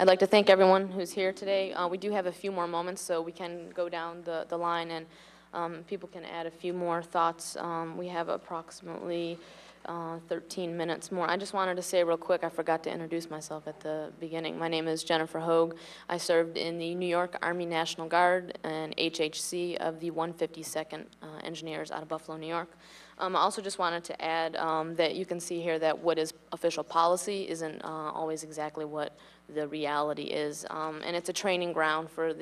I'd like to thank everyone who's here today. We do have a few more moments, so we can go down the line and people can add a few more thoughts. We have approximately 13 minutes more. I just wanted to say real quick, I forgot to introduce myself at the beginning. My name is Jennifer Hogg. I served in the New York Army National Guard and HHC of the 152nd Engineers out of Buffalo, New York. I also just wanted to add that you can see here that what is official policy isn't always exactly what the reality is. And it's a training ground for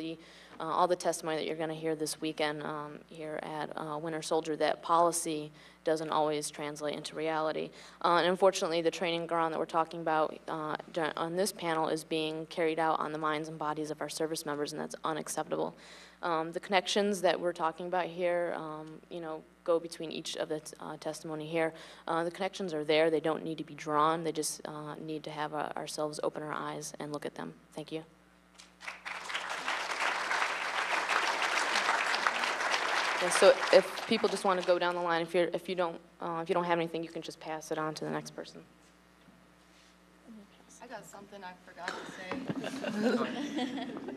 all the testimony that you're going to hear this weekend here at Winter Soldier, that policy doesn't always translate into reality. And unfortunately, the training ground that we're talking about on this panel is being carried out on the minds and bodies of our service members, and that's unacceptable. The connections that we're talking about here, go between each of the testimony here. The connections are there. They don't need to be drawn. They just need to have ourselves open our eyes and look at them. Thank you. Okay, so if people just want to go down the line, if you don't have anything, you can just pass it on to the next person. I got something I forgot to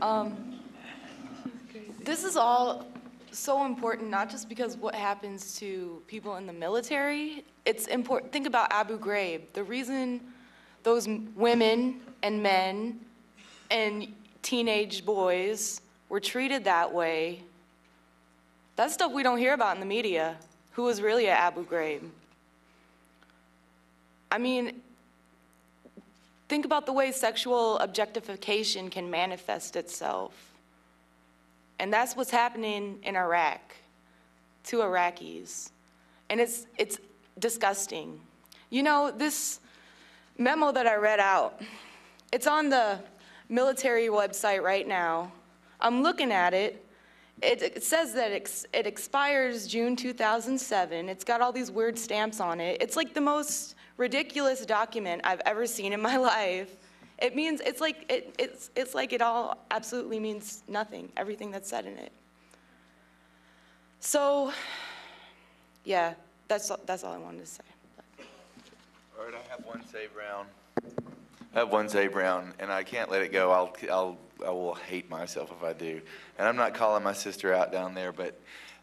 say. This is all so important, not just because what happens to people in the military. It's important. Think about Abu Ghraib. The reason those women and men and teenage boys were treated that way, that's stuff we don't hear about in the media. Who was really at Abu Ghraib? I mean, think about the way sexual objectification can manifest itself. And that's what's happening in Iraq to Iraqis. And it's disgusting. You know, this memo that I read out, it's on the military website right now. I'm looking at it. It says that it expires June 2007. It's got all these weird stamps on it. It's like the most ridiculous document I've ever seen in my life. It means, it's like it all absolutely means nothing, everything that's said in it. So, yeah, that's all I wanted to say. All right, I have one save round. And I can't let it go. I will hate myself if I do. And I'm not calling my sister out down there, but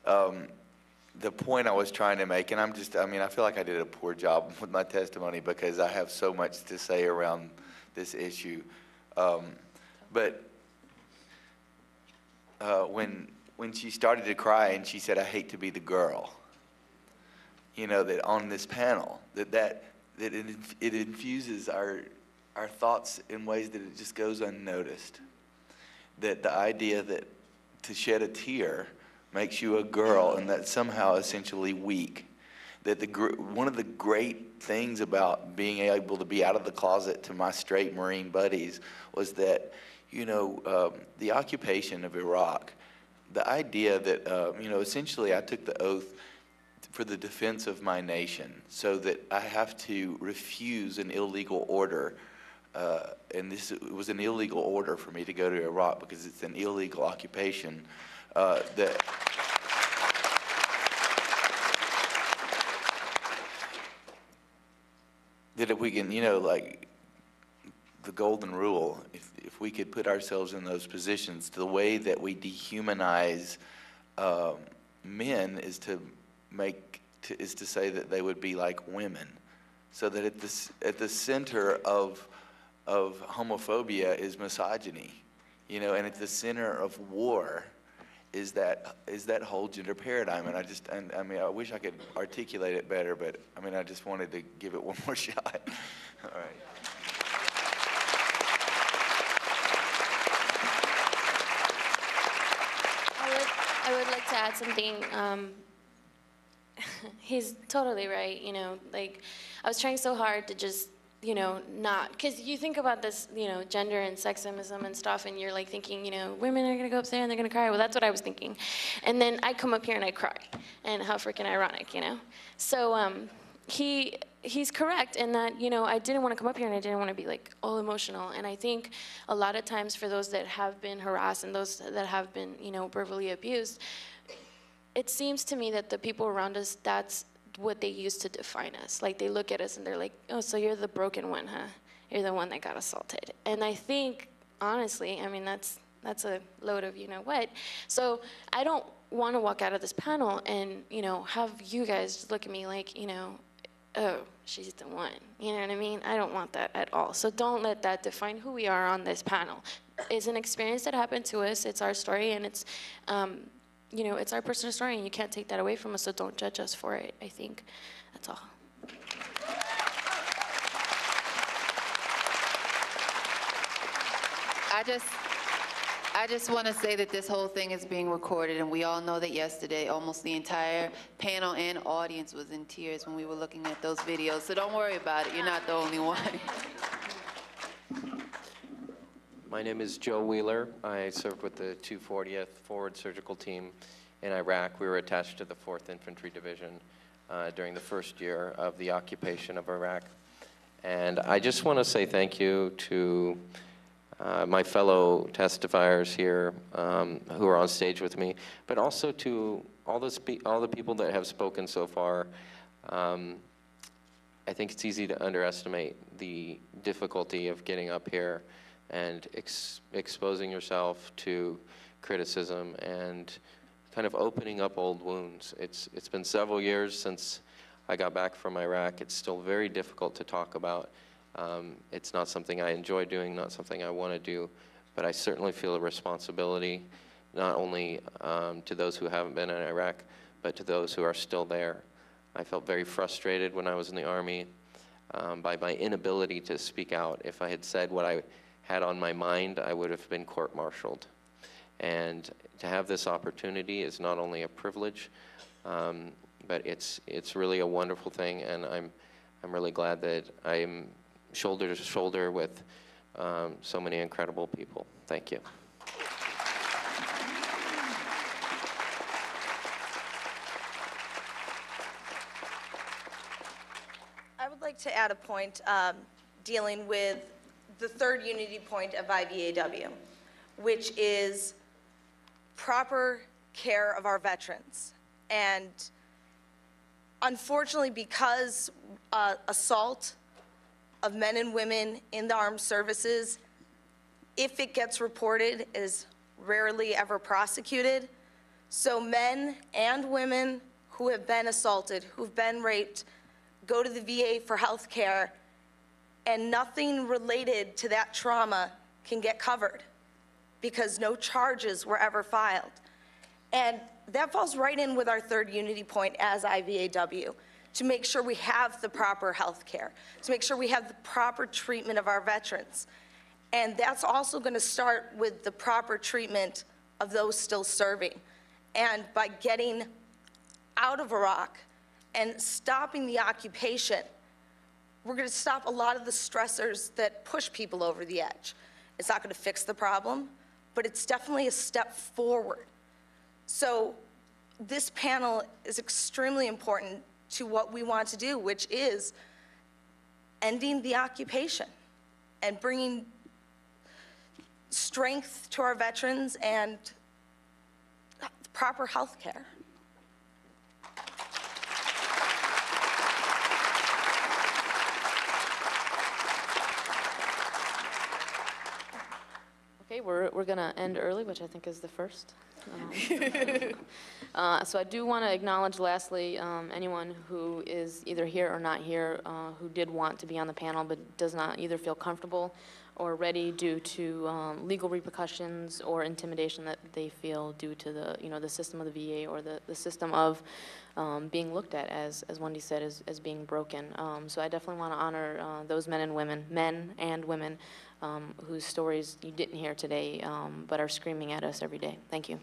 the point I was trying to make, and I feel like I did a poor job with my testimony because I have so much to say around this issue. But when she started to cry and she said, "I hate to be the girl," that on this panel, that it infuses our thoughts in ways that it just goes unnoticed. That the idea that to shed a tear makes you a girl and that's somehow essentially weak. That one of the great things about being able to be out of the closet to my straight Marine buddies was that, the occupation of Iraq, the idea that, essentially I took the oath for the defense of my nation so that I have to refuse an illegal order. And it was an illegal order for me to go to Iraq because it's an illegal occupation that if we can, like the golden rule, if we could put ourselves in those positions, the way that we dehumanize men is to say that they would be like women, so that at the center of homophobia is misogyny, and at the center of war is that whole gender paradigm. And I wish I could articulate it better, but I just wanted to give it one more shot. All right. I would like to add something. He's totally right, like I was trying so hard to just, not, because you think about this, gender and sexism and stuff, and you're like thinking, women are going to go up there and they're going to cry. Well, that's what I was thinking. And then I come up here and I cry. And how freaking ironic, So he's correct in that, I didn't want to come up here and I didn't want to be like all emotional. And I think a lot of times for those that have been harassed and those that have been, verbally abused, it seems to me that the people around us, that's what they use to define us. Like they look at us and they're like, oh, so you're the broken one, huh? You're the one that got assaulted. And I think honestly. I mean, that's a load of you-know-what. So I don't want to walk out of this panel and, have you guys look at me like, oh, she's the one. You know what I mean? I don't want that at all. So don't let that define who we are on this panel. It's an experience that happened to us. It's our story, and it's, it's our personal story, and you can't take that away from us, so don't judge us for it, I think. That's all. I just want to say that this whole thing is being recorded, and we all know that yesterday almost the entire panel and audience was in tears when we were looking at those videos. So don't worry about it. You're not the only one. My name is Joe Wheeler. I served with the 240th Forward Surgical Team in Iraq. We were attached to the 4th Infantry Division during the first year of the occupation of Iraq. And I just want to say thank you to my fellow testifiers here who are on stage with me, but also to all the people that have spoken so far. I think it's easy to underestimate the difficulty of getting up here and exposing yourself to criticism and kind of opening up old wounds. It's been several years since I got back from Iraq. It's still very difficult to talk about. It's not something I enjoy doing, not something I want to do, but I certainly feel a responsibility, not only to those who haven't been in Iraq, but to those who are still there. I felt very frustrated when I was in the Army by my inability to speak out. If I had said what I had on my mind, I would have been court-martialed. And to have this opportunity is not only a privilege, but it's really a wonderful thing, and I'm really glad that I'm shoulder to shoulder with so many incredible people. Thank you. I would like to add a point dealing with the third unity point of IVAW, which is proper care of our veterans. And unfortunately, because assault of men and women in the armed services, if it gets reported, is rarely ever prosecuted. So men and women who have been assaulted, who've been raped, go to the VA for health care, and nothing related to that trauma can get covered because no charges were ever filed. And that falls right in with our third unity point as IVAW, to make sure we have the proper health care, to make sure we have the proper treatment of our veterans. And that's also going to start with the proper treatment of those still serving. And by getting out of Iraq and stopping the occupation, we're going to stop a lot of the stressors that push people over the edge. It's not going to fix the problem, but it's definitely a step forward. So this panel is extremely important to what we want to do, which is ending the occupation and bringing strength to our veterans and proper health care. Okay, we're going to end early, which I think is the first. So I do want to acknowledge, lastly, anyone who is either here or not here who did want to be on the panel but does not either feel comfortable or ready due to legal repercussions or intimidation that they feel due to the, the system of the VA or the system of being looked at, as Wendy said, as being broken. So I definitely want to honor those men and women whose stories you didn't hear today but are screaming at us every day. Thank you.